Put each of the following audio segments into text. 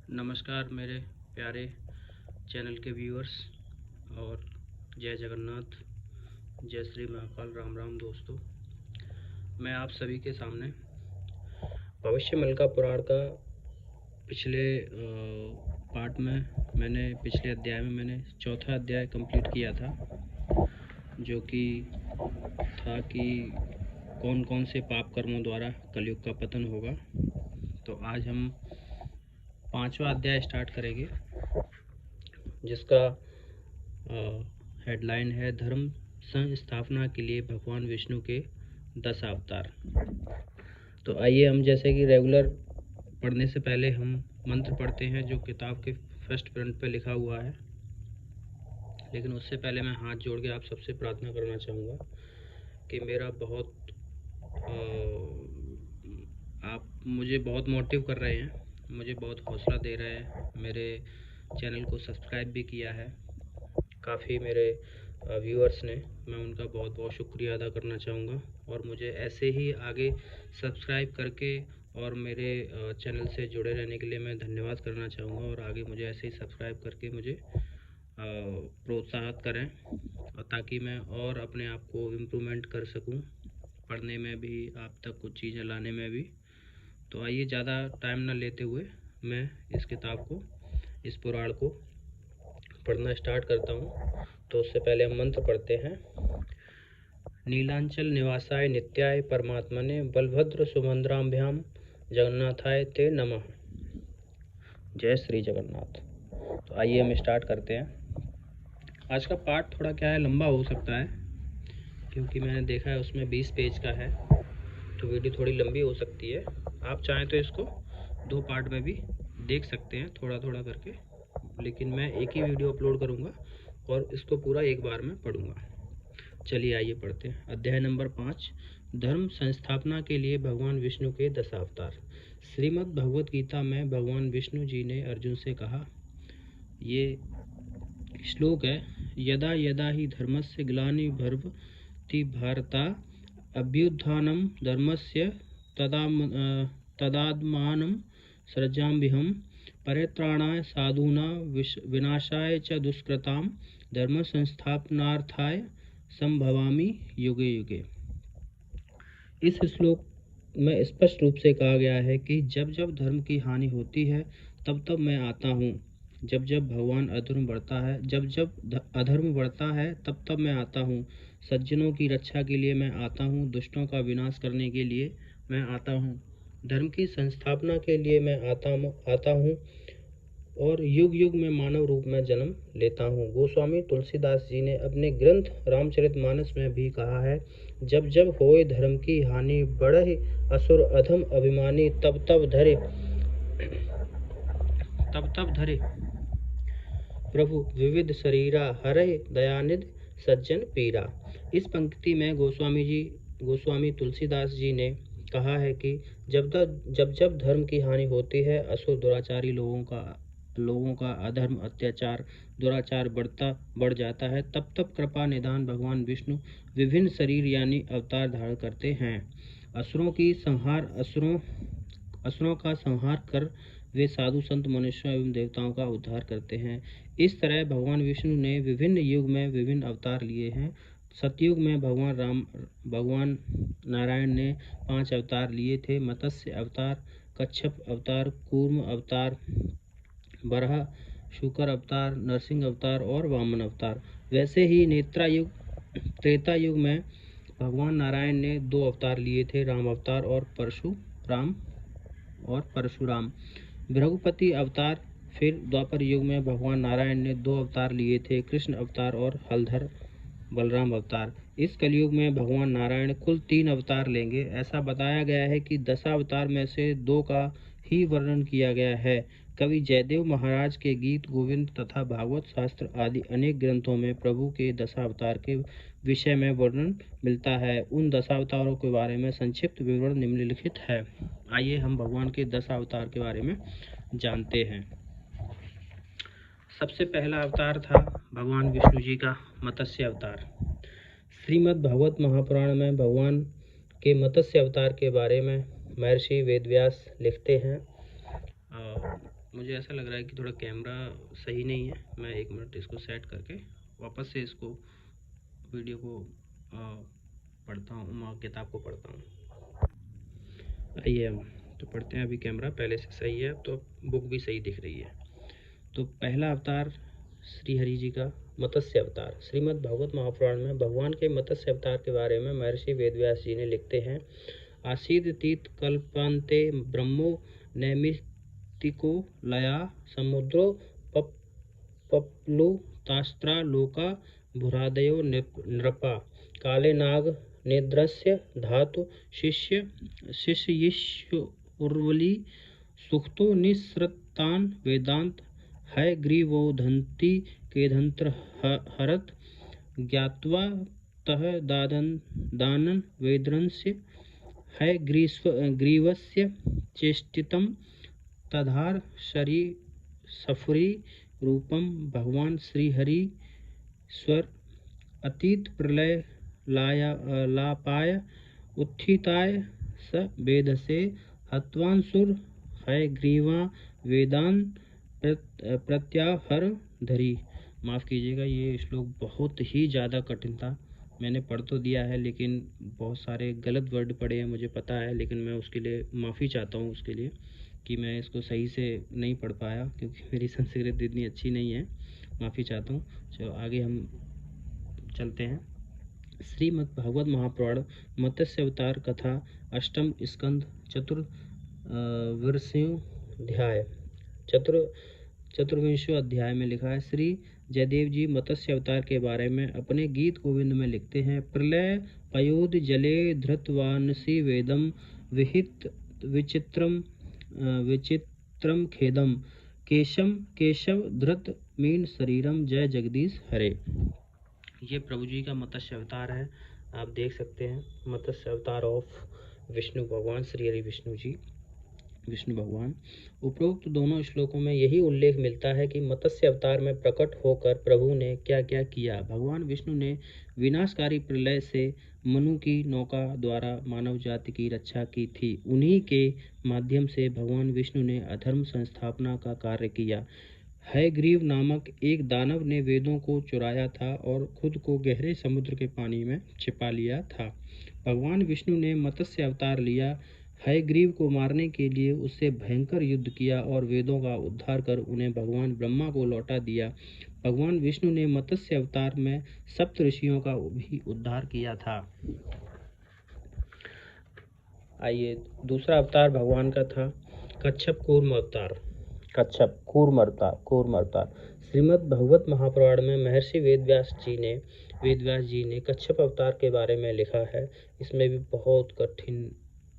नमस्कार मेरे प्यारे चैनल के व्यूअर्स और जय जगन्नाथ, जय श्री महाकाल, राम राम दोस्तों। मैं आप सभी के सामने भविष्यमल का पुराण का पिछले पार्ट में पिछले अध्याय में मैंने चौथा अध्याय कंप्लीट किया था, जो कि था कि कौन कौन से पाप कर्मों द्वारा कलयुग का पतन होगा। तो आज हम पांचवा अध्याय स्टार्ट करेंगे, जिसका हेडलाइन है धर्म संस्थापना के लिए भगवान विष्णु के 10 अवतार। तो आइए हम जैसे कि रेगुलर पढ़ने से पहले हम मंत्र पढ़ते हैं, जो किताब के फर्स्ट फ्रंट पे लिखा हुआ है। लेकिन उससे पहले मैं हाथ जोड़ के आप सबसे प्रार्थना करना चाहूँगा कि मेरा बहुत आप मुझे बहुत मोटिव कर रहे हैं, मुझे बहुत हौसला दे रहे हैं। मेरे चैनल को सब्सक्राइब भी किया है काफ़ी मेरे व्यूअर्स ने, मैं उनका बहुत बहुत शुक्रिया अदा करना चाहूँगा। और मुझे ऐसे ही आगे सब्सक्राइब करके और मेरे चैनल से जुड़े रहने के लिए मैं धन्यवाद करना चाहूँगा। और आगे मुझे ऐसे ही सब्सक्राइब करके मुझे प्रोत्साहित करें, और ताकि मैं और अपने आप को इम्प्रूवमेंट कर सकूँ, पढ़ने में भी, आप तक कुछ चीज़ें लाने में भी। तो आइए ज़्यादा टाइम न लेते हुए मैं इस किताब को, इस पुराण को पढ़ना स्टार्ट करता हूँ। तो उससे पहले हम मंत्र पढ़ते हैं। नीलांचल निवासाय नित्याय परमात्मने बलभद्र सुभद्राभ्याम जगन्नाथाय ते नमः। जय श्री जगन्नाथ। तो आइए हम स्टार्ट करते हैं। आज का पार्ट थोड़ा क्या है, लंबा हो सकता है, क्योंकि मैंने देखा है उसमें 20 पेज का है, तो वीडियो थोड़ी लंबी हो सकती है। आप चाहें तो इसको 2 पार्ट में भी देख सकते हैं, थोड़ा थोड़ा करके, लेकिन मैं एक ही वीडियो अपलोड करूंगा और इसको पूरा एक बार में पढ़ूंगा। चलिए आइए पढ़ते हैं। अध्याय नंबर 5, धर्म संस्थापना के लिए भगवान विष्णु के 10 अवतार। श्रीमद् भगवत गीता में भगवान विष्णु जी ने अर्जुन से कहा, ये श्लोक है, यदा यदा ही धर्मस्य ग्लानिर्भवति भारता अभ्युत्थानं धर्मस्य तदात्मानं सृजाम्यहं परित्राणाय साधूनां विनाशाय च दुष्कृतां धर्म संस्थापनार्थाय संभवामि युगे युगे। इस श्लोक में स्पष्ट रूप से कहा गया है कि जब जब धर्म की हानि होती है तब तब मैं आता हूँ। जब जब भगवान अधर्म बढ़ता है, जब जब अधर्म बढ़ता है तब तब मैं आता हूँ। सज्जनों की रक्षा के लिए मैं आता हूँ, दुष्टों का विनाश करने के लिए मैं आता हूँ, धर्म की संस्थापना के लिए मैं आता हूँ और युग युग में मानव रूप में जन्म लेता हूँ। गोस्वामी तुलसीदास जी ने अपने ग्रंथ रामचरितमानस में भी कहा है, जब जब होए धर्म की हानि, बढ़े असुर अधम अभिमानी, तब तब धरे प्रभु विविध शरीरा, हरे दयानिधि सज्जन पीरा। इस पंक्ति में गोस्वामी तुलसीदास जी ने कहा है कि जब जब धर्म की हानि होती है, असुर दुराचारी लोगों का अधर्म, अत्याचार, दुराचार बढ़ जाता है, तब तब कृपा निधान भगवान विष्णु विभिन्न शरीर यानी अवतार धारण करते हैं। असुरों का संहार कर वे साधु संत मनुष्यों एवं देवताओं का उद्धार करते हैं। इस तरह भगवान विष्णु ने विभिन्न युग में विभिन्न अवतार लिए हैं। सतयुग में भगवान नारायण ने 5 अवतार लिए थे। मत्स्य अवतार, कच्छप अवतार, कूर्म अवतार, बराह, शुकर अवतार, नरसिंह अवतार और वामन अवतार। वैसे ही त्रेता युग में भगवान नारायण ने 2 अवतार लिए थे, राम अवतार और परशुराम। भृगुपति अवतार। फिर द्वापर युग में भगवान नारायण ने 2 अवतार लिए थे, कृष्ण अवतार और हलधर बलराम अवतार। इस कलयुग में भगवान नारायण कुल 3 अवतार लेंगे। ऐसा बताया गया है कि 10 अवतार में से 2 का ही वर्णन किया गया है। कवि जयदेव महाराज के गीत गोविंद तथा भागवत शास्त्र आदि अनेक ग्रंथों में प्रभु के 10 अवतार के विषय में वर्णन मिलता है। उन 10 अवतारों के बारे में संक्षिप्त विवरण निम्नलिखित है। आइए हम भगवान के 10 अवतार के बारे में जानते हैं। सबसे पहला अवतार था भगवान विष्णु जी का मत्स्य अवतार। श्रीमद् भागवत महापुराण में भगवान के मत्स्य अवतार के बारे में महर्षि वेदव्यास लिखते हैं। मुझे ऐसा लग रहा है कि थोड़ा कैमरा सही नहीं है। मैं 1 मिनट इसको सेट करके वापस से इसको वीडियो को पढ़ता हूँ, किताब को पढ़ता हूँ। आइए हम तो पढ़ते हैं। अभी कैमरा पहले से सही है, तो बुक भी सही दिख रही है। तो पहला अवतार श्री हरि जी का मत्स्य अवतार। श्रीमद् भागवत महापुराण में भगवान के मत्स्य अवतार के बारे में महर्षि वेदव्यास जी ने लिखते हैं, आसीदितीत कल्पान्ते ब्रह्मो नैमित्तिको लया समुद्रो पप्लुतास्त्रा लोका भुरादयो नृपा काले नाग निद्रस्य धातु शिष्य उर्वली सुखतो निःसृतान् वेदांत है ग्रीवोधन्ति केधंत्र हरत ज्ञात्वा तह दानन वेद्रंस्य है ग्रीवस्य चेष्टितं तधार शरी सफरी रूपम भगवान श्री हरि स्वर अतीत प्रलय लापाय उत्थिताय स वेदसे हत्वांसुर है ग्रीवा वेदान प्रत्याहर धरी। माफ़ कीजिएगा, ये श्लोक बहुत ही ज़्यादा कठिन था। मैंने पढ़ तो दिया है लेकिन बहुत सारे गलत वर्ड पढ़े हैं, मुझे पता है, लेकिन मैं उसके लिए माफ़ी चाहता हूँ उसके लिए कि मैं इसको सही से नहीं पढ़ पाया, क्योंकि मेरी संस्कृत इतनी अच्छी नहीं है। माफ़ी चाहता हूँ। चलो आगे हम चलते हैं। श्रीमद् भागवत महापुराण मत्स्य अवतार कथा अष्टम स्कंद चतुर्विंशो अध्याय में लिखा है। श्री जयदेव जी मत्स्य अवतार के बारे में अपने गीत गोविंद में लिखते हैं, प्रलय पयोध जले धृतवानसी वेदम विहित विचित्रम खेदम केशव धृत मीन शरीरम जय जगदीश हरे। ये प्रभु जी का मत्स्य अवतार है, आप देख सकते हैं। मत्स्य अवतार ऑफ विष्णु भगवान श्री हरि विष्णु भगवान। उपरोक्त दोनों श्लोकों में यही उल्लेख मिलता है कि मत्स्य अवतार में प्रकट होकर प्रभु ने क्या क्या किया। भगवान विष्णु ने विनाशकारी प्रलय से मनु की नौका द्वारा मानव जाति की रक्षा की थी। उन्हीं के माध्यम से भगवान विष्णु ने अधर्म संस्थापना का कार्य किया। हयग्रीव नामक एक दानव ने वेदों को चुराया था और खुद को गहरे समुद्र के पानी में छिपा लिया था। भगवान विष्णु ने मत्स्य अवतार लिया, हयग्रीव को मारने के लिए उससे भयंकर युद्ध किया और वेदों का उद्धार कर उन्हें भगवान ब्रह्मा को लौटा दिया। भगवान विष्णु ने मत्स्य अवतार में सप्त ऋषियों का भी उद्धार किया था। आइए दूसरा अवतार भगवान का था कच्छप कूर्म अवतार। कूर्म अवतार। श्रीमद् भागवत महापुराण में महर्षि वेदव्यास जी ने कच्छप अवतार के बारे में लिखा है। इसमें भी बहुत कठिन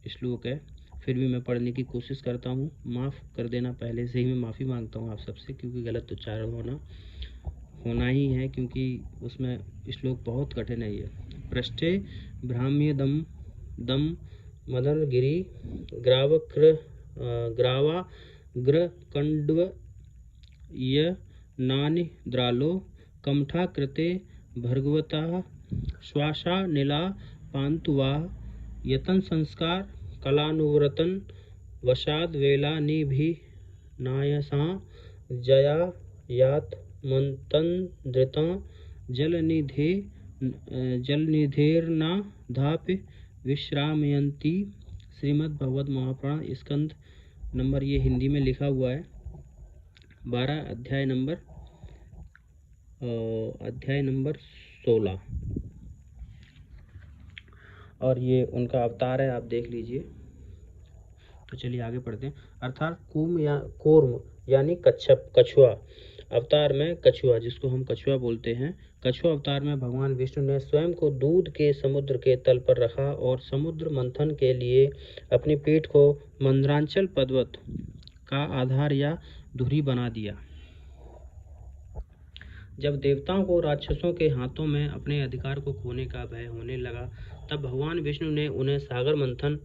श्लोक है, फिर भी मैं पढ़ने की कोशिश करता हूँ। माफ़ कर देना, पहले से ही मैं माफ़ी मांगता हूँ आप सबसे, क्योंकि गलत उच्चारण होना ही है, क्योंकि उसमें श्लोक बहुत कठिन है। ये पृष्ठे भ्राम्य दम मदनगिरी ग्रावाग्रकण्डव य नानिद्रालो कमठा कृते भर्गवता श्वासा नीला पान्तुवा यतन संस्कार कलानुव्रतन वशाद वेला निभि नायसा जया यात मंतन्द्रिता जलनिधेर्ना धाप विश्रामयंती। श्रीमद् भागवत महापुराण स्कंद नंबर, ये हिंदी में लिखा हुआ है, 12 अध्याय नंबर 16, और ये उनका अवतार है, आप देख लीजिए। तो चलिए आगे पढ़ते हैं। अर्थात कूर्म यानी कछुआ अवतार में कछुआ, जिसको हम कछुआ बोलते हैं, कछुआ अवतार में भगवान विष्णु ने स्वयं को दूध के समुद्र के तल पर रखा और समुद्र मंथन के लिए अपनी पीठ को मंद्रांचल पर्वत का आधार या धुरी बना दिया। जब देवताओं को राक्षसों के हाथों में अपने अधिकार को खोने का भय होने लगा, तब भगवान विष्णु ने उन्हें सागर मंथन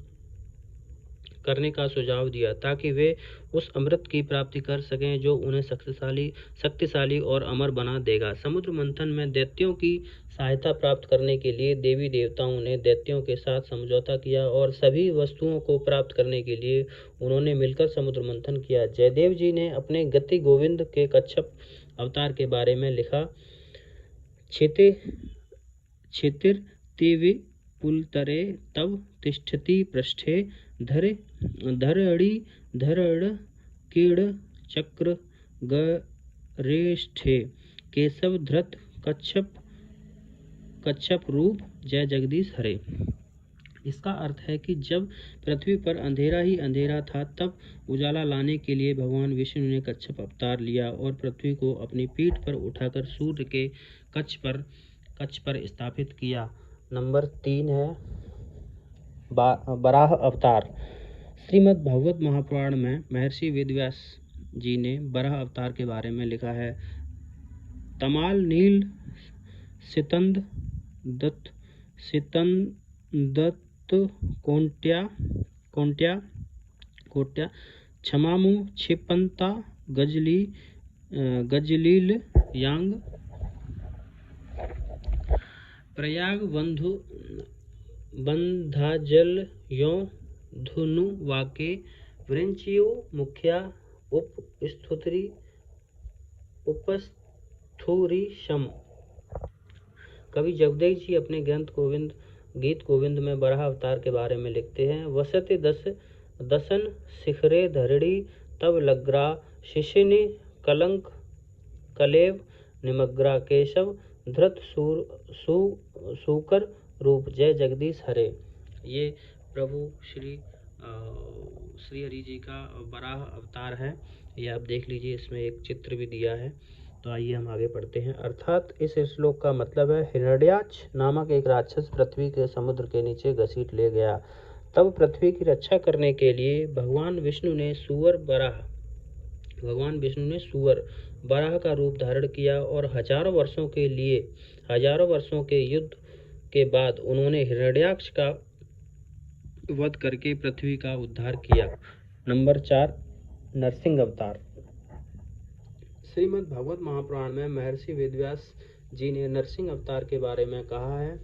करने का सुझाव दिया ताकि वे उस अमृत की प्राप्ति कर सकें जो उन्हें शक्तिशाली और अमर बना देगा। समुद्र मंथन में दैत्यों की सहायता प्राप्त करने के लिए देवी देवताओं ने दैत्यों के साथ समझौता किया और सभी वस्तुओं को प्राप्त करने के लिए उन्होंने मिलकर समुद्र मंथन किया। जयदेव जी ने अपने गति गोविंद के कच्छप अवतार के बारे में लिखा। क्षितिर्दिवि पुलतरे तव तिष्ठति पृष्ठे धरणि कीड़ चक्र गरेष्ठे केशव धृत कच्छप रूप जय जगदीश हरे। इसका अर्थ है कि जब पृथ्वी पर अंधेरा ही अंधेरा था तब उजाला लाने के लिए भगवान विष्णु ने कच्छप अवतार लिया और पृथ्वी को अपनी पीठ पर उठाकर सूर्य के कक्ष पर स्थापित किया। नंबर 3 है बराह अवतार। श्रीमद् भागवत महापुराण में महर्षि वेदव्यास जी ने बराह अवतार के बारे में लिखा है। तमाल नील सितंद दत्त कोंट्या क्षमामु क्षिपंता गजलील यांग प्रयाग बंधाजल यो धुनु वाके वृंचियो मुखिया उपस्थुरी शम। कवि जगदेव जी अपने गीत गोविंद में बराह अवतार के बारे में लिखते हैं। वसते दसन शिखरे धरणी तब लग्रा शिशिनि कलंक कलेव निमग्रा केशव धृत सूकर रूप जय जगदीश हरे। ये प्रभु श्री हरि जी का बराह अवतार है। ये आप देख लीजिए, इसमें एक चित्र भी दिया है। तो आइए हम आगे पढ़ते हैं। अर्थात इस श्लोक का मतलब है, हिरण्याक्ष नामक एक राक्षस पृथ्वी के समुद्र के नीचे घसीट ले गया। तब पृथ्वी की रक्षा करने के लिए भगवान विष्णु ने सुअर बराह का रूप धारण किया और हजारों वर्षों के युद्ध के बाद उन्होंने हिरण्याक्ष का वध करके पृथ्वी का उद्धार किया। नंबर 4 नरसिंह अवतार। श्रीमद् भागवत महापुराण में महर्षि वेदव्यास जी ने नरसिंह अवतार के बारे में कहा है।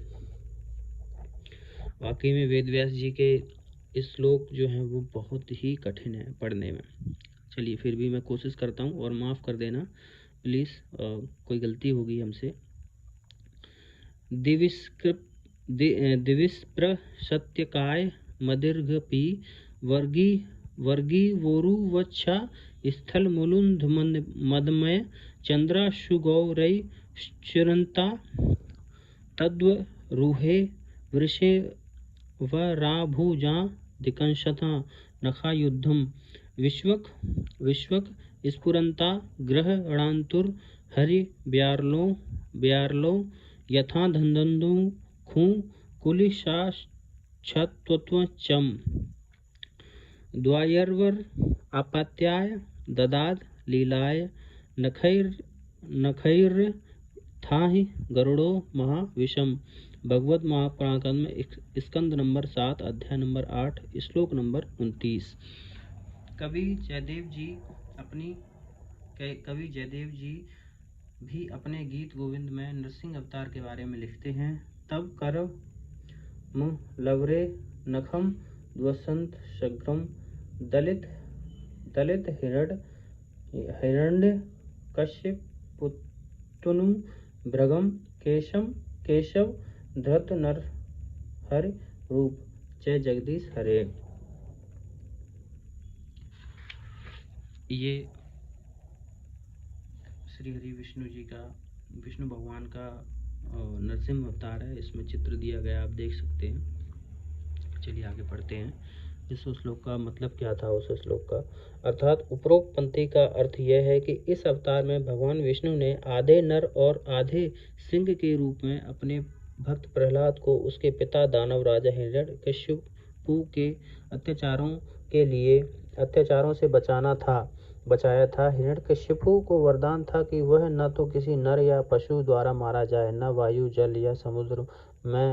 वाकई में वेदव्यास जी के श्लोक जो हैं वो बहुत ही कठिन है पढ़ने में। चलिए फिर भी मैं कोशिश करता हूँ और माफ़ कर देना प्लीज़, कोई गलती होगी हमसे। दिविस्प्र सत्यकाय मदीर्घपी वर्गी वोरु वच्छा स्थल मुलुंध मदमय चंद्रा सुगौरई चिरंता तद्व रूहे वृषे वराभुजा दिकंशता नखा युद्धम विश्वक स्फुरंता ग्रहणांतुर हरि ब्यारलो यथा धंदंदु खू कुलिशाश्चत्वचम द्वायर्वर आपात्याय ददाद लीलाय नखैर थाहि गरुड़ो महाविषम। भगवत महापुराण में स्कंद नंबर 7 अध्याय नंबर 8 श्लोक नंबर 29। कवि जयदेव जी भी अपने गीत गोविंद में नरसिंह अवतार के बारे में लिखते हैं। तब करव लवरे नखम द्वसंत शग्रम दलित हिरण्य कश्यपुतनु भृगम केशव धृत नर हरि रूप जय जगदीश हरे। ये श्री हरि विष्णु भगवान का नरसिंह अवतार है। इसमें चित्र दिया गया, आप देख सकते हैं। चलिए आगे पढ़ते हैं। इस श्लोक का मतलब क्या था उस श्लोक का। अर्थात उपरोक्त पंक्ति का अर्थ यह है कि इस अवतार में भगवान विष्णु ने आधे नर और आधे सिंह के रूप में अपने भक्त प्रहलाद को उसके पिता दानव राजा हिरण्यकशिपु के अत्याचारों से बचाया था। हिरण्यकशिपु को वरदान था कि वह न तो किसी नर या पशु द्वारा मारा जाए, न वायु जल या समुद्र में,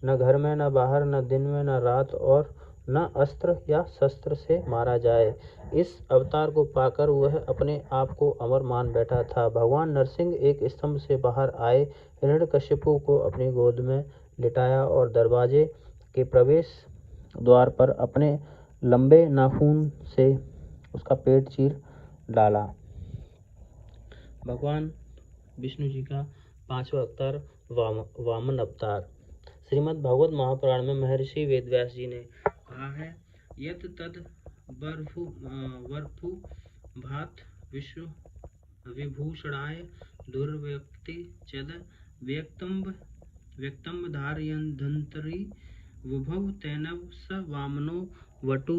न घर में, न बाहर, न दिन में, न रात, और न अस्त्र या शस्त्र से मारा जाए। इस अवतार को पाकर वह अपने आप को अमर मान बैठा था। भगवान नरसिंह एक स्तंभ से बाहर आए, हिरण्यकशिपु को अपनी गोद में लिटाया और दरवाजे के प्रवेश द्वार पर अपने लंबे नाखून से उसका पेट चीर डाला। भगवान विष्णु जी का पांचवा अवतार वामन अवतार। श्रीमद् भागवत महापुराण में महर्षि वेदव्यास जी ने कहा है, यत तद वरफु भात विश्व विभूषणाय दुर्व्यक्ति चद व्यक्तम धारयन्धन्तरि विभव तैनव स वामनो वटु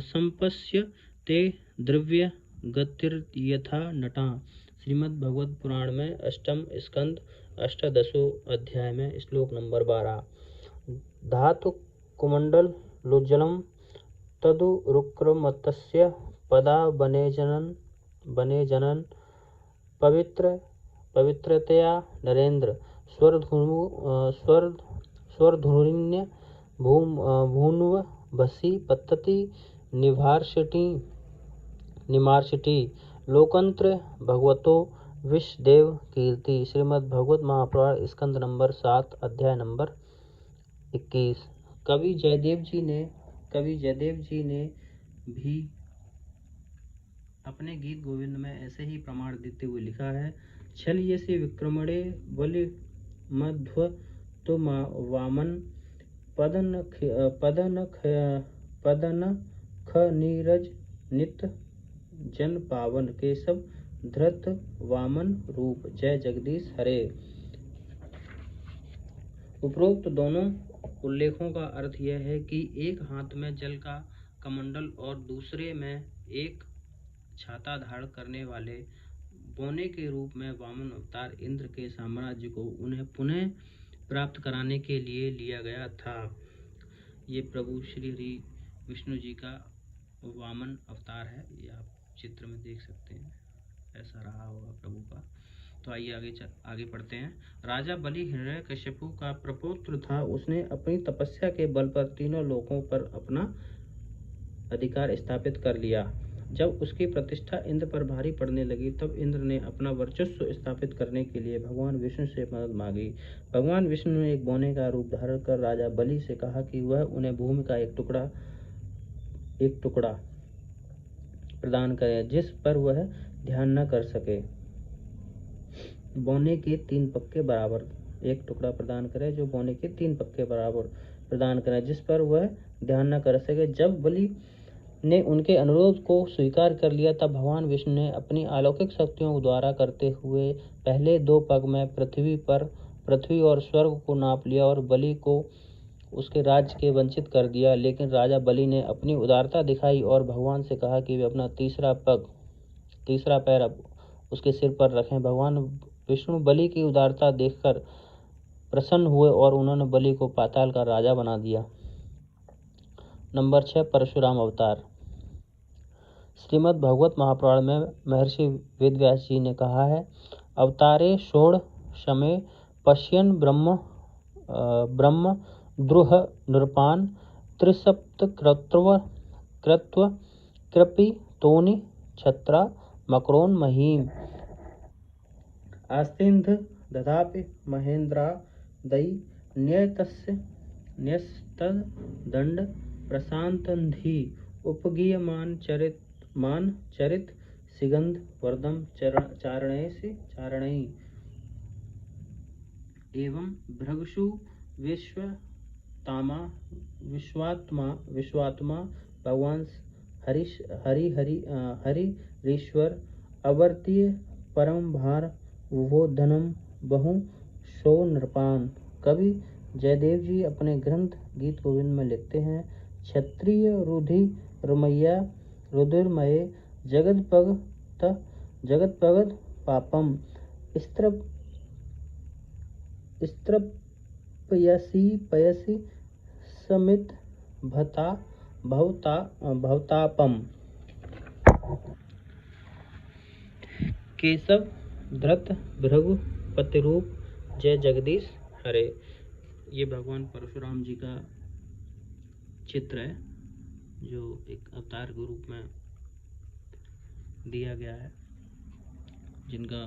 संपस्य ते द्रव्य गतिर्यथा नटा। श्रीमद् भगवत पुराण में अष्टम स्कंद अष्टादशों अध्याय में श्लोक नंबर 12। धातु कुमंडल लुज्जलम तदु रुक्रमतस्य पदा बने जनन पवित्रतया नरेंद्र स्वरधुरिण्य भून्व भसी पतति निमार्षिटी लोकंत्र भगवतो विश्वदेव कीर्ति। श्रीमद् भगवत महापुराण स्कंद नंबर 7 अध्याय नंबर 21। कवि जयदेव जी ने भी अपने गीत गोविंद में ऐसे ही प्रमाण देते हुए लिखा है, छल यसी विक्रमणे बलि मध्व तो वामन पदन ख नीरज नित जन पावन केशव धृत वामन रूप। जय जगदीश हरे। उपरोक्त दोनों उल्लेखों का अर्थ यह है कि एक हाथ में जल का कमंडल और दूसरे में एक छाता धारण करने वाले बौने के रूप में वामन अवतार इंद्र के साम्राज्य को उन्हें पुनः प्राप्त कराने के लिए लिया गया था। ये प्रभु श्री हरि विष्णु जी का वामन अवतार है, ये आप चित्र में देख सकते हैं, ऐसा रहा होगा प्रभु का। तो आइए आगे पढ़ते हैं। राजा बलि हिरण्यकशिपु का प्रपौत्र था। उसने अपनी तपस्या के बल पर तीनों लोकों पर अपना अधिकार स्थापित कर लिया। जब उसकी प्रतिष्ठा इंद्र पर भारी पड़ने लगी, तब इंद्र ने अपना वर्चस्व स्थापित करने के लिए भगवान विष्णु से मदद मांगी। भगवान विष्णु ने एक बौने का रूप धारण कर राजा बलि से कहा कि वह उन्हें भूमि का एक टुकड़ा प्रदान करे जिस पर वह ध्यान न कर सके। बौने के 3 पक्के बराबर एक टुकड़ा प्रदान करे जो बौने के 3 पक्के बराबर प्रदान करे जिस पर वह ध्यान न कर सके। जब बलि ने उनके अनुरोध को स्वीकार कर लिया, तब भगवान विष्णु ने अपनी अलौकिक शक्तियों द्वारा करते हुए पहले 2 पग में पृथ्वी और स्वर्ग को नाप लिया और बलि को उसके राज्य के वंचित कर दिया। लेकिन राजा बलि ने अपनी उदारता दिखाई और भगवान से कहा कि वे अपना तीसरा पैर उसके सिर पर रखें। भगवान विष्णु बलि की उदारता देखकर प्रसन्न हुए और उन्होंने बलि को पाताल का राजा बना दिया। नंबर 6 परशुराम अवतार। श्रीमद् भागवत महापुराण में महर्षि वेदव्यास जी ने कहा है, अवतारे षोड़ शमे पश्यन् ब्रह्म द्रुह नृपान त्रिसप्त कृत्व कृपि तोनि छत्रा मकरोन महीम आस्तिन्ध दधापि महेन्द्रा दयि न्यस्तद दंड प्रशांतंधि उपगीयमान चरित सिगंध वर्दम चारणै एवं भृगुषु विश्वात्मा भगवान हरिश्वर अवर्तीय परम भार वो धनम बहु शो नृपान। कवि जयदेव जी अपने ग्रंथ गीत गोविंद में लिखते हैं, क्षत्रिय रुधिरमये जगत पापम पयसी समित भवतापम। केशव धृत भृगु पतिरूप। जय जगदीश हरे। ये भगवान परशुराम जी का चित्र है जो एक अवतार के रूप में दिया गया है, जिनका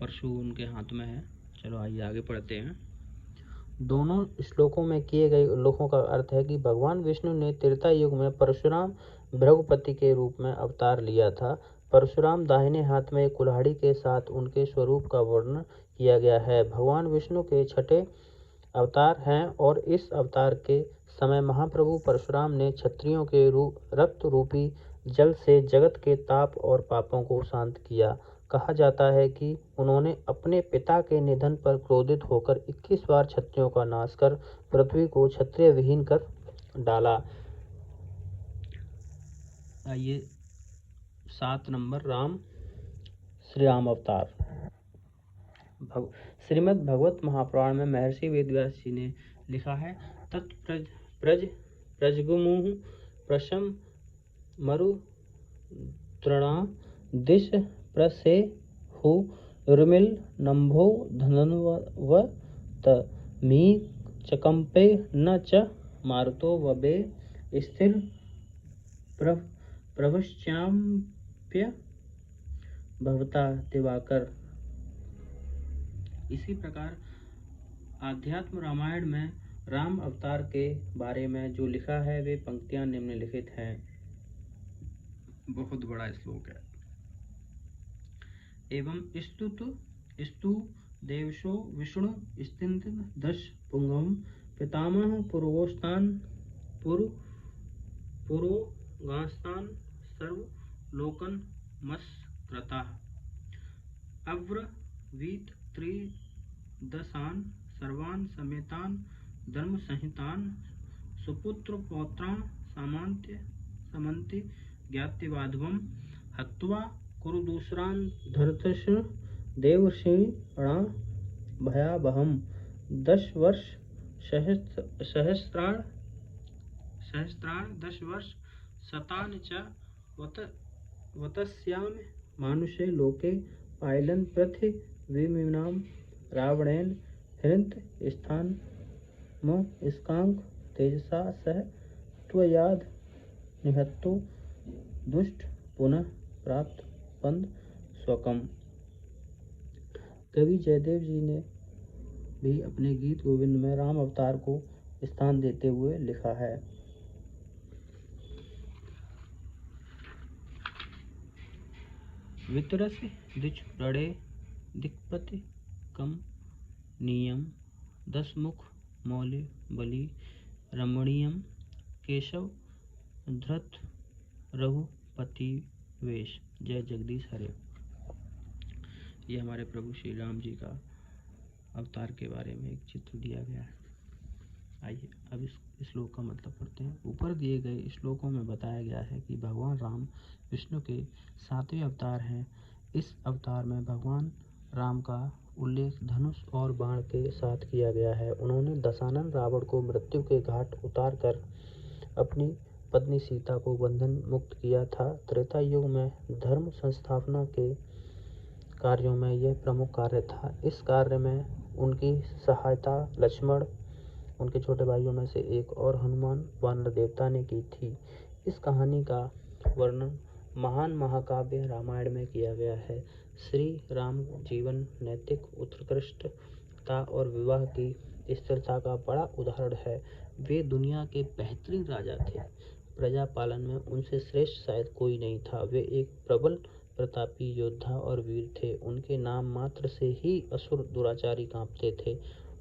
परशु उनके हाथ में है। चलो आइए आगे पढ़ते हैं। दोनों श्लोकों में किए गए उल्लेखों का अर्थ है कि भगवान विष्णु ने त्रेता युग में परशुराम भृगुपति के रूप में अवतार लिया था। परशुराम दाहिने हाथ में एक कुल्हाड़ी के साथ उनके स्वरूप का वर्णन किया गया है। भगवान विष्णु के छठे अवतार हैं और इस अवतार के समय महाप्रभु परशुराम ने क्षत्रियों के रक्त रूपी जल से जगत के ताप और पापों को शांत किया। कहा जाता है कि उन्होंने अपने पिता के निधन पर क्रोधित होकर 21 बार क्षत्रियों का नाश कर पृथ्वी को क्षत्रिय विहीन कर डाला। आइए 7 नंबर राम श्री राम अवतार। श्रीमद् भगवत महापुराण में महर्षि वेदव्यास जी ने लिखा है, प्रजगुमुः प्रशम मरु तृणा दिश प्रसेहु उर्मिल नम्भो धनवत मी चकंपे न च मारुतो वबे स्थिर प्रभश्चाम्प्य भवता दिवाकर। इसी प्रकार आध्यात्म रामायण में राम अवतार के बारे में जो लिखा है वे पंक्तियां निम्नलिखित हैं। बहुत बड़ा श्लोक है। एवं स्तु देवशो विष्णु स्तिंत दश पुंगम पितामह पूर्वोस्तान पुरोगास्तान सर्व लोकन मस्त्रता अव्रवीत त्रिदशान सर्वान समेतान धर्म संहितान सुपुत्र पौत्रान समन्ति ज्ञातिवाधवम हत्वा कुरुदूसरान धर्तस्य देवर्षिणा भयावहम 10 वर्ष सहस्राण 10 वर्ष शतानि च वतस्याम मानुषे लोके पायलन पृथिवीमीनां रावणेन हृत स्थानम स्कांक तेजसा सह त्वयाद निहत्तो दुष्ट पुनः प्राप्त पंद स्वकम। कवि जयदेव जी ने भी अपने गीत गोविंद में राम अवतार को स्थान देते हुए लिखा है। वितरसि दिच प्रणे दिक्पति कम नियम 10 मुख मौलि बलि रमणीयम केशव धृत रघुपति वेश। जय जगदीश हरे। ये हमारे प्रभु श्री राम जी का अवतार के बारे में एक चित्र दिया गया है। आइए अब इस श्लोक का मतलब पढ़ते हैं। ऊपर दिए गए श्लोकों में बताया गया है कि भगवान राम विष्णु के 7वें अवतार हैं। इस अवतार में भगवान राम का उल्लेख धनुष और बाण के साथ किया गया है। उन्होंने दशानन रावण को मृत्यु के घाट उतार कर अपनी पत्नी सीता को बंधन मुक्त किया था। त्रेता युग में धर्म संस्थापना के कार्यों में यह प्रमुख कार्य था। इस कार्य में उनकी सहायता लक्ष्मण, उनके छोटे भाइयों में से एक और हनुमान वानर देवता ने की थी। इस कहानी का वर्णन महान महाकाव्य रामायण में किया गया है। श्री राम जीवन नैतिक उत्कृष्टता और विवाह की स्थिरता का बड़ा उदाहरण है। वे दुनिया के बेहतरीन राजा थे। प्रजा पालन में उनसे श्रेष्ठ शायद कोई नहीं था। वे एक प्रबल प्रतापी योद्धा और वीर थे। उनके नाम मात्र से ही असुर दुराचारी कांपते थे।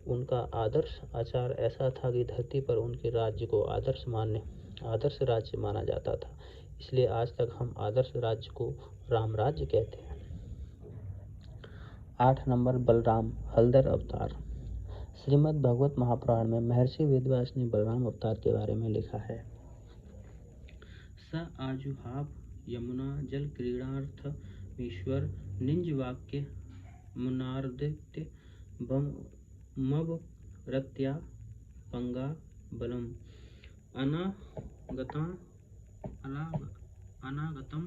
उनका आदर्श आचार ऐसा था कि धरती पर उनके राज्य को आदर्श राज्य माना जाता था। इसलिए आज तक हम आदर्श राज्य को राम राज्य कहते हैं। 8 नंबर बलराम हलधर अवतार। श्रीमद् भगवत महापुराण में महर्षि वेदव्यास ने बलराम अवतार के बारे में लिखा है। स आजुहाव यमुना जल क्रीड़ार्थमीश्वर निंज वाक्य मुनार्दित्य मवरत्या पंगा बलम अनागतम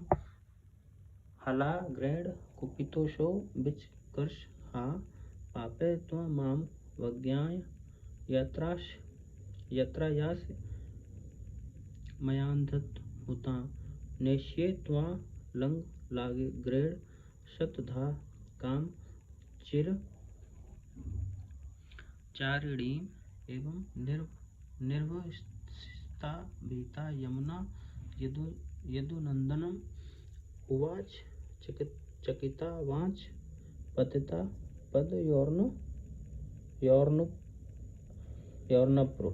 हलाग्रेण कुपितोषो विचकर्ष हा पापे त्वमाम वज्ञाय यत्रायास मयांधत हुता नेश्ये त्वा लंग लागे ग्रेण शतधा काम चिर चारिणी एवं निर्वस्ता भीता यमुना यदुनंदनम उवाच चकिता वाच पतिता पद यौर्नप्रो।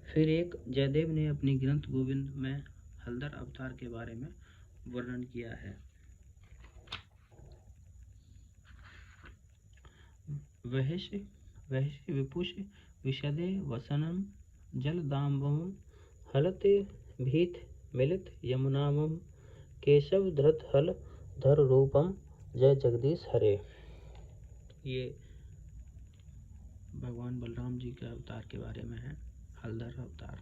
फिर एक जयदेव ने अपनी ग्रंथ गोविंद में हलधर अवतार के बारे में वर्णन किया है। वहस्य विपुष विशदे वसनम जलदाम्बम हलते भीत मिलित यमुनामम केशव धृत हल धर रूपम जय जगदीश हरे। ये भगवान बलराम जी के अवतार के बारे में है, हलधर अवतार।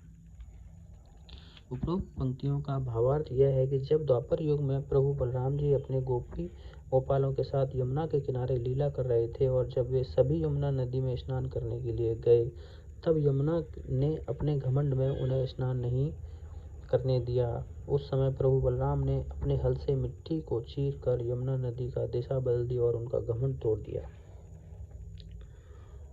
उपरोक्त पंक्तियों का भावार्थ यह है कि जब द्वापर युग में प्रभु बलराम जी अपने गोपालों के साथ यमुना के किनारे लीला कर रहे थे और जब वे सभी यमुना नदी में स्नान करने के लिए गए, तब यमुना ने अपने घमंड में उन्हें स्नान नहीं करने दिया। उस समय प्रभु बलराम ने अपने हल से मिट्टी को चीर कर यमुना नदी का दिशा बदल दी और उनका घमंड तोड़ दिया।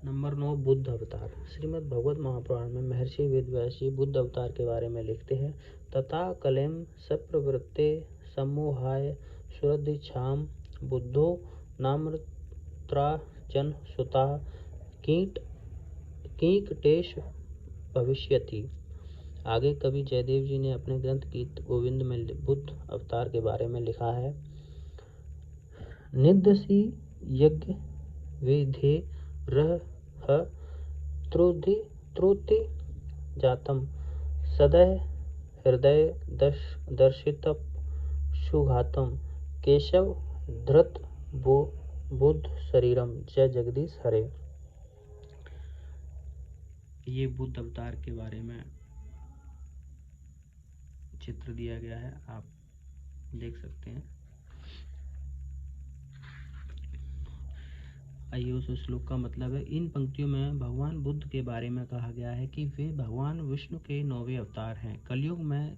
नंबर 9, बुद्ध अवतार। श्रीमद् भगवत महापुराण में महर्षि वेदव्यास जी बुद्ध अवतार के बारे में लिखते हैं। तथा कलेम सप्रवृत्ते सम्मोहाय सुरदिच्छाम बुद्धो नामृत्राजन सुता कीकटेश भविष्यति। आगे कवि जयदेव जी ने अपने ग्रंथ गीत गोविंद में बुद्ध अवतार के बारे में लिखा है। निदसी यज्ञ विधे रह त्रुति जातम सदय हृदय दर्शितप सुघातम केशव धृत बुद्ध शरीरम जय जगदीश हरे। ये बुद्ध अवतार के बारे में चित्र दिया गया है, आप देख सकते हैं। आइए उस श्लोक का मतलब है। इन पंक्तियों में भगवान बुद्ध के बारे में कहा गया है कि वे भगवान विष्णु के 9वें अवतार हैं। कलयुग में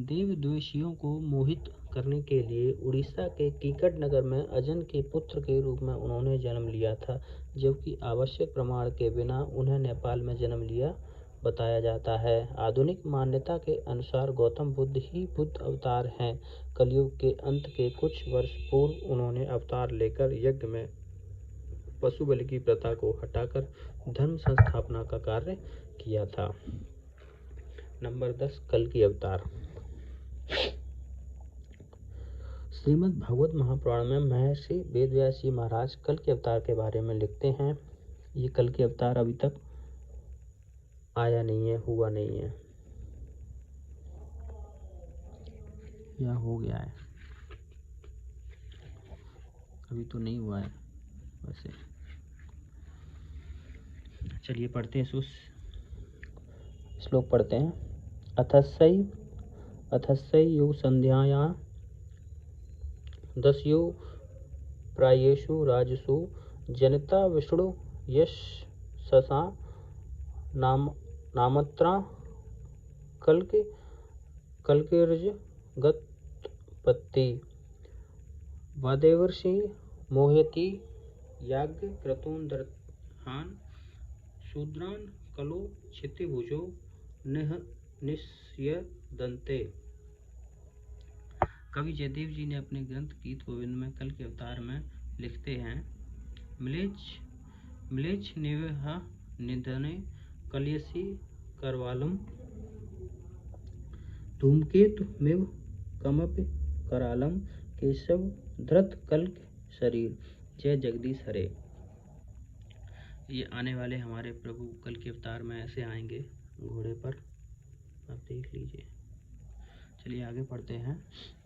देवद्वेषियों को मोहित करने के लिए उड़ीसा के कीकट नगर में अजन के पुत्र के रूप में उन्होंने जन्म लिया था, जबकि आवश्यक प्रमाण के बिना उन्हें नेपाल में जन्म लिया बताया जाता है। आधुनिक मान्यता के अनुसार गौतम बुद्ध ही बुद्ध अवतार हैं। कलयुग के अंत के कुछ वर्ष पूर्व उन्होंने अवतार लेकर यज्ञ में पशु बलि की प्रथा को हटाकर धर्म संस्थापना का कार्य किया था। नंबर 10, कल्कि अवतार। श्रीमद् भागवत महापुराण में महर्षि वेदव्यास जी महाराज कल्कि अवतार के बारे में लिखते हैं। ये कल्कि अवतार अभी तक आया नहीं है, हुआ नहीं है या हो गया है, अभी तो नहीं हुआ है वैसे। चलिए पढ़ते हैं, श्लोक पढ़ते हैं। अथस्यै युग संध्याया दस्यु प्रायेषु राजसु जनिता विष्णु यशसा नामत्रा कल्किर्ज गतपत्ति वादेवर्षि मोहयति याज्ञ क्रतून दर्हान शूद्रान कलो क्षितिभुजो निष्यदन्ते। कवि जयदेव जी ने अपने ग्रंथ गीत गोविंद में कल्कि अवतार में लिखते हैं। म्लेच्छ निवह निधने कलयसी करवालम धूमकेतु मिव कमपि करालम केशव धृत कल्क शरीर जय जगदीश हरे। ये आने वाले हमारे प्रभु कल्कि अवतार में ऐसे आएंगे घोड़े पर, आप देख लीजिए। चलिए आगे पढ़ते हैं।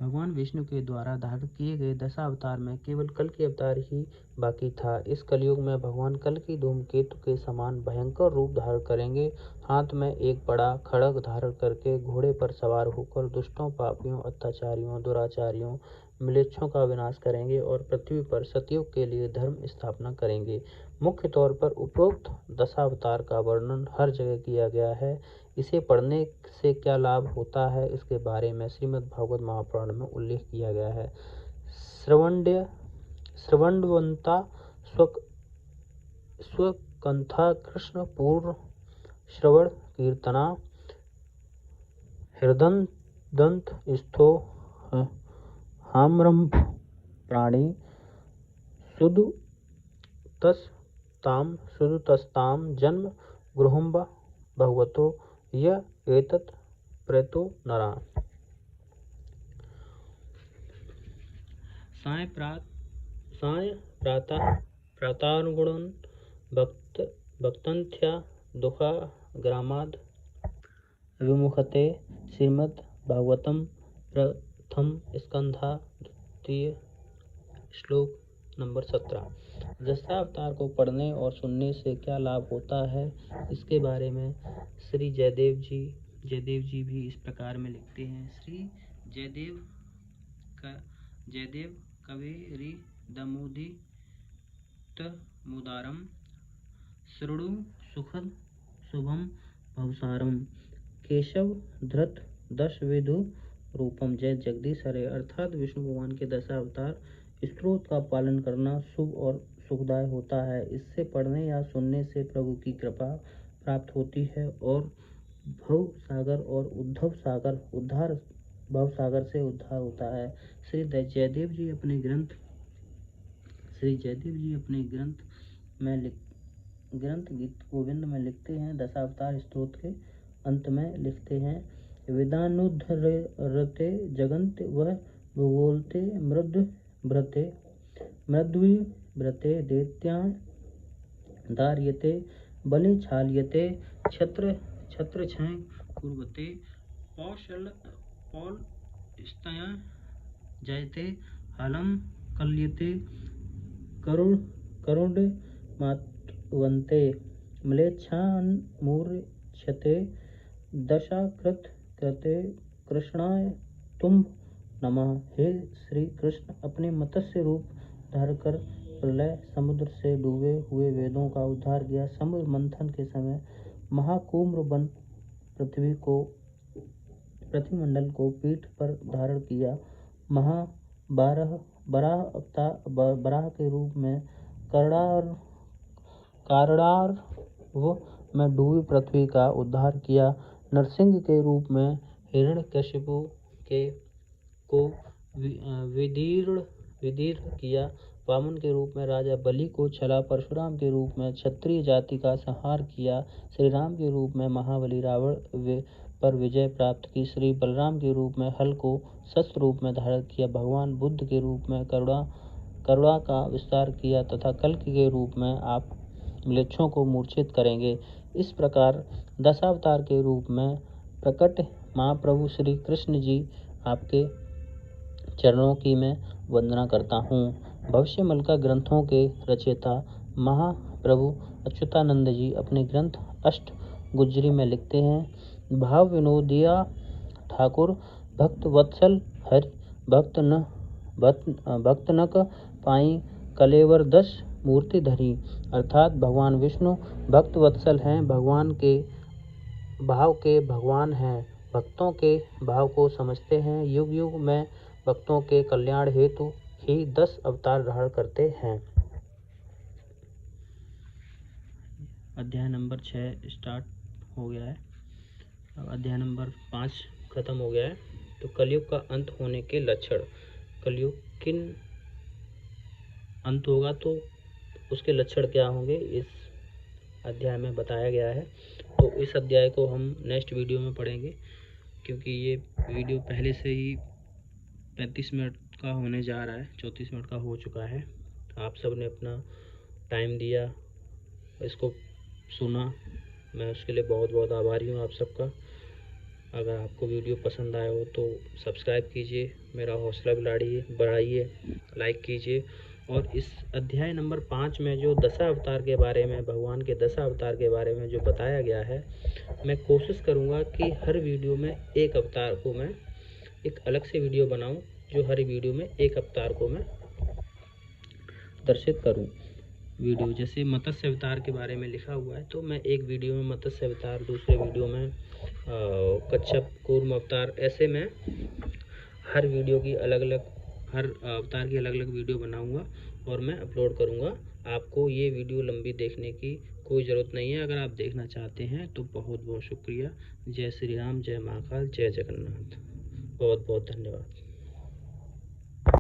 भगवान विष्णु के द्वारा धारण किए गए 10 अवतार में केवल कल्कि अवतार ही बाकी था। इस कलयुग में भगवान कल्कि धूमकेतु के समान भयंकर रूप धारण करेंगे। हाथ में एक बड़ा खड्ग धारण करके घोड़े पर सवार होकर दुष्टों, पापियों, अत्याचारियों, दुराचारियों, म्लेच्छों का विनाश करेंगे और पृथ्वी पर सतयुग के लिए धर्म स्थापना करेंगे। मुख्य तौर पर उपरोक्त दशावतार का वर्णन हर जगह किया गया है। इसे पढ़ने से क्या लाभ होता है, इसके बारे में श्रीमद् भागवत महापुराण में उल्लेख किया गया है। श्रवणवंता स्वकंथा कृष्ण पूर्ण श्रवण कीर्तना हृदंत स्थो हाम्रंभ प्राणी सुदुतस्ताम जन्म गृहंब भगवतो य एतत् प्रेतो नरा। साय प्रातानुगुणं भक्तन्त्या दुखा ग्रामाद विमुखते। श्रीमद् भागवतम प्रथम स्कंधा द्वितीय श्लोक नंबर 17। दशावतार को पढ़ने और सुनने से क्या लाभ होता है, इसके बारे में श्री जयदेव जी भी इस प्रकार में लिखते हैं। श्री जयदेव कवेरिदमुदितमुदारं शृणु सुखद शुभम भवसारम केशव धृत दशविधु रूपम। जय जगदीश हरे। अर्थात विष्णु भगवान के दशावतार स्त्रोत का पालन करना शुभ और सुखदाय होता है। इससे पढ़ने या सुनने से प्रभु की कृपा प्राप्त होती है और भव सागर से उद्धार होता है। श्री जयदेव जी अपने ग्रंथ गीत गोविंद में लिखते हैं। दशावतार स्तोत्र के अंत में लिखते हैं, वेदानुद्धरते जगन्त वह भूगोलते मृद्विव्रते दैत्यां दार्यते बलि छाल्यते छत्रछय कुर्वते पौलस्त्य जयते हलं कल्यते करुणमात्वन्ते म्लेच्छान्मूर्च्छते दशाकृत कृते कृष्णाय तुम्भ नमः। हे श्री कृष्ण अपने मत्स्य रूप धरकर प्रलय समुद्र से डूबे हुए वेदों का उद्धार किया। समुद्र मंथन के समय महाकुम्भ बन पृथ्वीमंडल को पीठ पर धारण किया। बराह के रूप में कारणार्व में डूबी पृथ्वी का उद्धार किया। नरसिंह के रूप में हिरण्यकशिपु को विदीर्ण किया। वामन के रूप में राजा बलि को छला। परशुराम के रूप में क्षत्रिय जाति का संहार किया। श्री राम के रूप में महाबली रावण पर विजय प्राप्त की। श्री बलराम के रूप में हल को शस्त्र रूप में धारण किया। भगवान बुद्ध के रूप में करुणा का विस्तार किया तथा कल्कि के रूप में आप म्लेच्छों को मूर्छित करेंगे। इस प्रकार दशावतार के रूप में प्रकट महाप्रभु श्री कृष्ण जी आपके चरणों की मैं वंदना करता हूँ। भविष्यमल का ग्रंथों के रचयिता महाप्रभु अच्युतानंद जी अपने ग्रंथ अष्टगुज्जरी में लिखते हैं, भाव विनोदिया ठाकुर भक्त वत्सल हरि भक्त नक पाई कलेवर दस मूर्ति धरी। अर्थात भगवान विष्णु भक्त वत्सल हैं, भगवान के भाव के भगवान हैं, भक्तों के भाव को समझते हैं। युग युग में भक्तों के कल्याण हेतु ही 10 अवतार धारण करते हैं। अध्याय नंबर 6 स्टार्ट हो गया है। अब अध्याय नंबर 5 खत्म हो गया है। तो कलयुग का अंत होने के लक्षण। कलयुग किन अंत होगा तो उसके लक्षण क्या होंगे इस अध्याय में बताया गया है। तो इस अध्याय को हम नेक्स्ट वीडियो में पढ़ेंगे, क्योंकि ये वीडियो पहले से ही 35 मिनट का होने जा रहा है, 34 मिनट का हो चुका है। आप सब ने अपना टाइम दिया, इसको सुना, मैं उसके लिए बहुत बहुत आभारी हूँ आप सबका। अगर आपको वीडियो पसंद आया हो तो सब्सक्राइब कीजिए, मेरा हौसला बढ़ाइए, लाइक कीजिए और इस अध्याय नंबर 5 में जो दशावतार के बारे में, भगवान के दशावतार के बारे में जो बताया गया है, मैं कोशिश करूँगा कि हर वीडियो में एक अवतार को मैं एक अलग से वीडियो बनाऊं, जो हर वीडियो में एक अवतार को मैं दर्शित करूं। वीडियो जैसे मत्स्य अवतार के बारे में लिखा हुआ है, तो मैं एक वीडियो में मत्स्य अवतार, दूसरे वीडियो में कच्छप कूर्म अवतार, ऐसे मैं हर वीडियो की अलग अलग, हर अवतार की अलग अलग वीडियो बनाऊंगा और मैं अपलोड करूंगा। आपको ये वीडियो लंबी देखने की कोई ज़रूरत नहीं है। अगर आप देखना चाहते हैं तो बहुत बहुत शुक्रिया। जय श्री राम, जय महाकाल, जय जगन्नाथ। बहुत बहुत धन्यवाद।